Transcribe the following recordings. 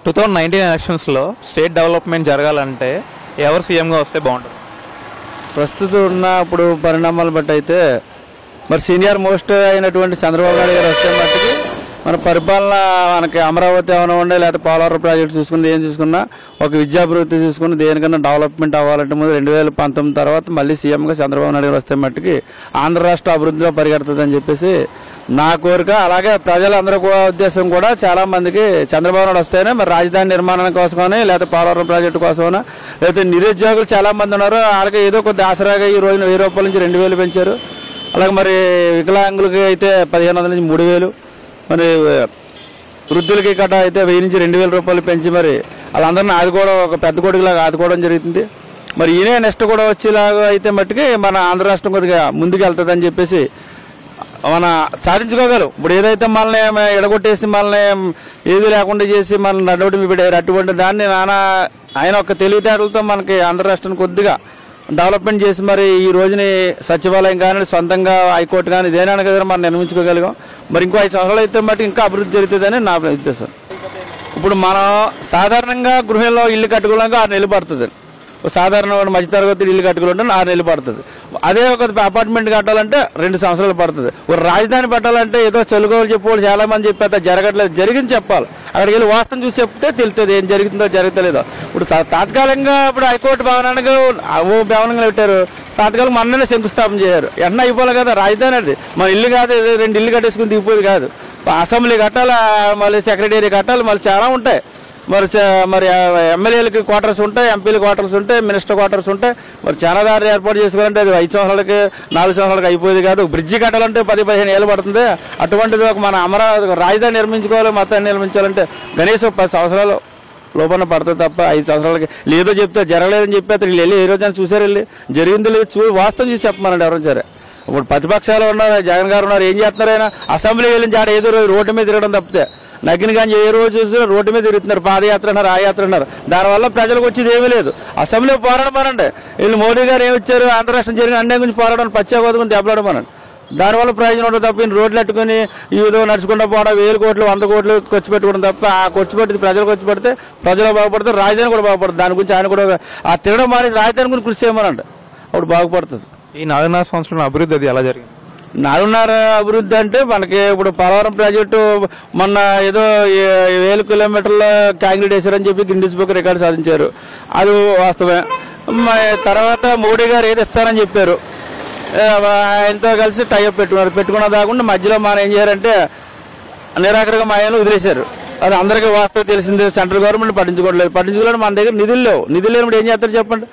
2019 ఎలక్షన్స్లో state development జరగాలంటే ఎవరు సీఎంగా వస్తే బాగుంటుంది? ప్రస్తుతం ఉన్న ఇప్పుడు పరిణామాలు బట్టి అయితే మరి సీనియర్ మోస్ట్ అయినటువంటి చంద్రబాబు నాయుడు గారు వస్తే మట్టుకి మన పరిపాలన మనకి అమరావతి అవనివ్వండి, లేకపోతే పోలవరం ప్రాజెక్టు చూసుకుని ఏం చూసుకున్నా, ఒక విద్యాభివృద్ధి చూసుకుని దేనికన్నా డెవలప్మెంట్ అవ్వాలంటే ముందు 2019 తర్వాత మళ్ళీ సీఎంగా చంద్రబాబు నాయుడు గారు వస్తే మట్టుకి ఆంధ్ర రాష్ట్ర అభివృద్ధిలో పరిగెడుతుందని చెప్పేసి నా కోరిక. అలాగే ప్రజలందరి ఉద్దేశం కూడా చాలా మందికి చంద్రబాబు నాయుడు వస్తేనే మరి రాజధాని నిర్మాణం కోసమని, లేకపోతే పోలవరం ప్రాజెక్టు కోసమని, లేకపోతే నిరుద్యోగులు చాలా మంది ఉన్నారు, అలాగే ఏదో కొద్ది ఆసరాగా ఈ రోజున 1000 రూపాయల నుంచి 2000 పెంచారు. అలాగే మరి వికలాంగులకి అయితే 1500 నుంచి 3000, మరి వృద్ధులకి కట్ట అయితే 1000 నుంచి 2000 రూపాయలు పెంచి మరి వాళ్ళందరినీ ఆదుకోవడం, ఒక పెద్ద కొడుకులాగా ఆదుకోవడం జరుగుతుంది. మరి ఈయనే నెక్స్ట్ కూడా వచ్చేలాగా అయితే మట్టుకి మన ఆంధ్ర రాష్ట్రం కొద్దిగా ముందుకు వెళ్తుందని చెప్పేసి మన సాధించుకోగలం. ఇప్పుడు ఏదైతే మనల్ని ఎడగొట్టేసి మనల్ని ఏది లేకుండా చేసి మనల్ని నడవడి పెట్టారు, అటువంటి దాన్ని ఆయన ఒక తెలివితేటలతో మనకి ఆంధ్ర రాష్ట్రాన్ని కొద్దిగా డెవలప్మెంట్ చేసి మరి ఈ రోజుని సచివాలయం కానీ, సొంతంగా హైకోర్టు కానీ ఇదేనా కదా మనం నిర్మించుకోగలిగాం. మరి ఇంకో 5 సంవత్సరాలు అయితే మట్టి ఇంకా అభివృద్ధి జరుగుతుందని నా ఉద్దేశం. ఇప్పుడు మనం సాధారణంగా గృహంలో ఇల్లు కట్టుకోవడానికి 6 నెలలు పడుతుంది. సాధారణ మధ్యతరగతి ఇల్లు కట్టుకోవాలంటే 6 నెలలు పడుతుంది. అదే ఒక అపార్ట్మెంట్ కట్టాలంటే 2 సంవత్సరాలు పడుతుంది. ఒక రాజధాని పెట్టాలంటే ఏదో చెలుగోలు చెప్పేవాళ్ళు చాలా మంది చెప్పేట జరగట్లేదు, జరిగింది చెప్పాలి. అక్కడికి వెళ్ళి వాస్తవం చూసి చెప్తే తెలుస్తుంది ఏం జరుగుతుందో జరుగుతలేదో. ఇప్పుడు తాత్కాలికంగా ఇప్పుడు హైకోర్టు భవనానికి ఓ భవనంగా పెట్టారు, తాత్కాలిక మొన్ననే శంకుస్థాపన చేశారు. వెంటనే అయిపోవాలి కదా రాజధాని. అది మన ఇల్లు కాదు, 2 ఇల్లు కట్టేసుకుని దిగిపోయేది కాదు. అసెంబ్లీ కట్టాలి, మళ్ళీ సెక్రటరీ కట్టాలి, మళ్ళీ చాలా ఉంటాయి. మరి ఎమ్మెల్యేలకి క్వార్టర్స్ ఉంటాయి, ఎంపీల క్వార్టర్స్ ఉంటాయి, మినిస్టర్ క్వార్టర్స్ ఉంటాయి. మరి చాలా దారి ఏర్పాటు చేసుకోవాలంటే అది 5 సంవత్సరాలకి 4 సంవత్సరాలకి అయిపోయేది కాదు. బ్రిడ్జి కట్టాలంటే 10-15 ఏళ్ళు పడుతుంది. అటువంటిది ఒక మన అమరావతి రాజధాని నిర్మించుకోవాలి, మొత్తాన్ని నిర్మించాలంటే కనీసం 10 సంవత్సరాలు లోపల పడుతుంది తప్ప 5 సంవత్సరాలకి లేదో చెప్తే జరగలేదని చెప్పి అతను వెళ్ళి ఏ రోజైనా చూసారు, వెళ్ళి జరిగింది లేదు వాస్తవం చూసి చెప్పమనండి ఎవరైనా సరే. ఇప్పుడు ప్రతిపక్షాలు ఉన్నారు, జగన్ గారు ఉన్నారు, ఏం చేస్తున్నారు? ఆయన అసెంబ్లీ వెళ్ళిన జాడ ఏదో రోజు రోడ్డు మీద తిరగడం తప్పితే నగ్గిన కానీ ఏ రోజు చూసినా రోడ్డు మీద తిరుగుతున్నారు. పాదయాత్ర అన్నారు, ఆ యాత్ర అన్నారు. దానివల్ల ప్రజలకు వచ్చేది ఏమీ లేదు. అసెంబ్లీ పోరాడమనండి. వీళ్ళు మోడీ గారు ఏమి ఇచ్చారు? ఆంధ్ర రాష్ట్రం జరిగిన అన్యాయం గురించి పోరాడడం, పశ్చాత్తాపం గురించి దెబ్బలాడమనండి. దానివల్ల ప్రయోజనం ఉండదు తప్ప రోడ్లు ఎట్టుకుని ఏదో నడుచుకుంటూ పోవడం, 1000 కోట్లు 100 కోట్లు ఖర్చు పెట్టుకోవడం తప్ప ఆ ఖర్చు పెట్టి ప్రజలు ఖర్చు పెడితే ప్రజలు బాగుపడతారు, రాజధాని కూడా బాగుపడుతుంది. దాని గురించి ఆయన కూడా ఆ తిరగడం మారి రాజధాని గురించి కృషి చేయమనండి, అప్పుడు బాగుపడుతుంది. ఈ 4.5 సంవత్సరాల అభివృద్ధి అది ఎలా జరిగింది? 4.5 అభివృద్ధి అంటే మనకి ఇప్పుడు పోలవరం ప్రాజెక్టు మొన్న ఏదో 1000 కిలోమీటర్ల కాంక్రీట్ వేశారని చెప్పి గిన్నిస్ బుక్ రికార్డు సాధించారు, అది వాస్తవమే. తర్వాత మోడీ గారు ఏది ఇస్తారని చెప్పారు, ఆయనతో కలిసి టైఅప్ పెట్టుకున్న దాకుండా మధ్యలో మనం ఏం చేయారంటే నిరాకరణ మాయను వదిలేశారు. అది అందరికీ వాస్తవం తెలిసిందే. సెంట్రల్ గవర్నమెంట్ పట్టించుకోలేదు. మన దగ్గర నిధులు లేనప్పుడు ఏం చేస్తారు చెప్పండి?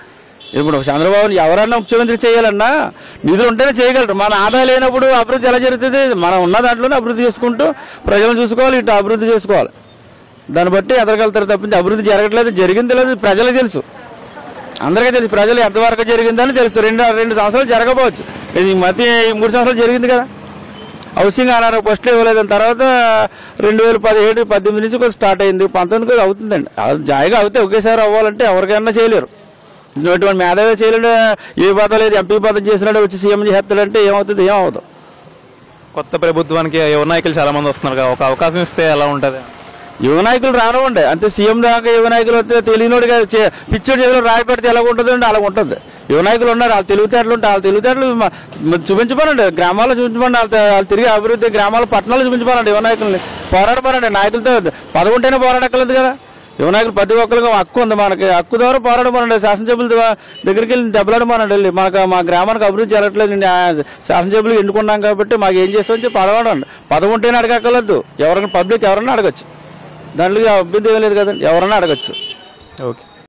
ఇప్పుడు చంద్రబాబు ఎవరన్నా ముఖ్యమంత్రి చేయాలన్నా నిధులు ఉంటేనే చేయగలరు. మన ఆదాయం లేనప్పుడు అభివృద్ధి ఎలా జరుగుతుంది? మనం ఉన్న దాంట్లోనే అభివృద్ధి చేసుకుంటూ ప్రజలను చూసుకోవాలి, ఇటు అభివృద్ధి చేసుకోవాలి. దాన్ని బట్టి ఎదగలుగుతారు తప్పించి అభివృద్ధి జరగట్లేదు, జరిగింది లేదు ప్రజలకు తెలుసు, అందరికీ తెలుసు. ప్రజలు ఎంతవరకు జరిగిందని తెలుసు. 2 సంవత్సరాలు జరగకపోవచ్చు, ఇది మధ్య 3 సంవత్సరాలు జరిగింది కదా. హౌసింగ్ అన్నారు, ఫస్ట్ ఇవ్వలేదు, తర్వాత 2017-18 నుంచి కొంచెం స్టార్ట్ అయింది, 19 అవుతుందండి. జాయిగా అవుతాయి, ఒకేసారి అవ్వాలంటే ఎవరికైనా చేయలేరు. ఇటువంటి మేధావి చేయలేడు, ఏ పదం లేదు, ఎంపీ పదం చేసినాడు వచ్చి సీఎం చేస్తాడంటే ఏమవుతుంది? ఏమవుతాం. కొత్త ప్రభుత్వానికి యువ నాయకులు చాలా మంది వస్తున్నారు కదా, ఒక అవకాశం ఇస్తే ఎలా ఉంటుంది? యువ నాయకులు రానివ్వండి అంతే. సీఎం దాకా యువ నాయకులు వస్తే తెలియనోడిగా పిచ్చోడి చేతిలో రాయి పెడితే ఎలా ఉంటుంది అండి? అలా ఉంటుంది. యువ నాయకులు ఉన్నారు, వాళ్ళు తెలివితేటలు ఉంటాయి, వాళ్ళ తెలివితేటలు చూపించమనండి, గ్రామాల్లో చూపించమని, వాళ్ళు తిరిగి అభివృద్ధి గ్రామాలు పట్టణాలు చూపించమనండి. యువ నాయకుల్ని పోరాడమనండి. నాయకులతో పదవి ఉంటేనే పోరాడక్కర్లేదు కదా. యువ నాయకులు ప్రతి ఒక్కరికి హక్కు ఉంది, మనకి హక్కు ద్వారా పోరాడమనండి. శాసనసభ్యుల దగ్గరికి వెళ్ళి దెబ్బలాడమనండి. వెళ్ళి మా గ్రామానికి అభివృద్ధి జరగట్లేదు, శాసనసభ్యులు ఎన్నుకున్నాం కాబట్టి మాకు ఏం చేస్తామని చెప్పి అడగడండి. పదవి ఉంటేనే అడగక్కర్లేదు, ఎవరైనా పబ్లిక్ ఎవరన్నా అడగచ్చు, దాంట్లో అభివృద్ధి ఏం లేదు కదండి, ఎవరన్నా అడగచ్చు. ఓకే.